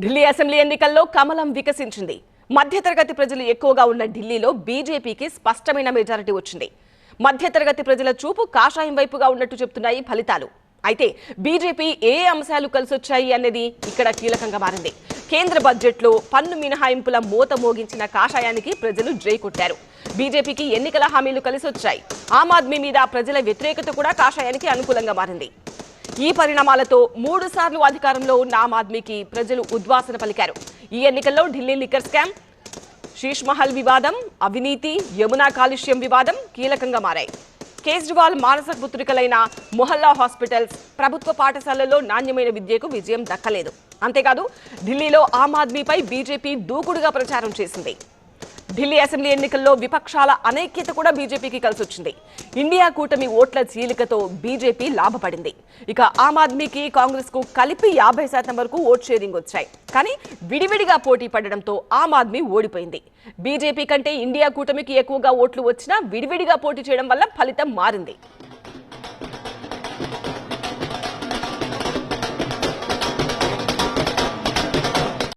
Delhi assembly ఎన్నికల్లో కమలం వికసించింది. మధ్యతరగతి ప్రజలు ఎక్కువగా ఉన్న ఢిల్లీలో బీజేపీకి స్పష్టమైన మెజారిటీ వచ్చింది. మధ్యతరగతి ప్రజల చూపు కాషాయం వైపుగా ఉన్నట్టు చెప్తున్నాయి ఫలితాలు. అయితే బీజేపీ ఏ అంశాలు కలిసొచ్చాయి అనేది ఇక్కడ కీలకంగా మారింది. కేంద్ర బడ్జెట్లో పన్ను మినహాయింపుల మోత మోగించిన కాషాయానికి ప్రజలు జై కొట్టారు. బీజేపీకి ఎన్నికల హామీలు కలిసొచ్చాయి. ఆమ్ ఆద్మీ మీద ప్రజల వ్యతిరేకత కూడా కాషాయానికి అనుకూలంగా మారింది. ఈ పరిణామాలతో 3 సార్లు అధికారంలో ఉన్న ఆమ్ ఆద్మీకి ప్రజలు ఉద్వాసన పలికారు. ఈ ఎన్నికల్లో ఢిల్లీ లిక్కర్ స్కామ్, శీష్ మహల్ వివాదం, అవినీతి, యమునా కాలుష్యం వివాదం కీలకంగా మారాయి. కేజ్రీవాల్ మానస పుత్రికలైన మొహల్లా హాస్పిటల్స్, ప్రభుత్వ పాఠశాలల్లో నాణ్యమైన విద్యకు విజయం దక్కలేదు. అంతేకాదు ఢిల్లీలో ఆమ్ ఆద్మీపై బీజేపీ దూకుడుగా ప్రచారం చేసింది. ఢిల్లీ అసెంబ్లీ ఎన్నికల్లో విపక్షాల అనైక్యత కూడా బీజేపీకి కలిసొచ్చింది. ఇండియా కూటమి ఓట్ల చీలికతో బీజేపీ లాభపడింది. ఇక ఆమ్ ఆద్మీకి, కాంగ్రెస్ కు కలిపి 50% వరకు ఓట్ షేరింగ్ వచ్చాయి. కానీ విడివిడిగా పోటీ పడడంతో ఆమ్ ఆద్మీ ఓడిపోయింది. బీజేపీ కంటే ఇండియా కూటమికి ఎక్కువగా ఓట్లు వచ్చినా విడివిడిగా పోటీ చేయడం వల్ల ఫలితం మారింది.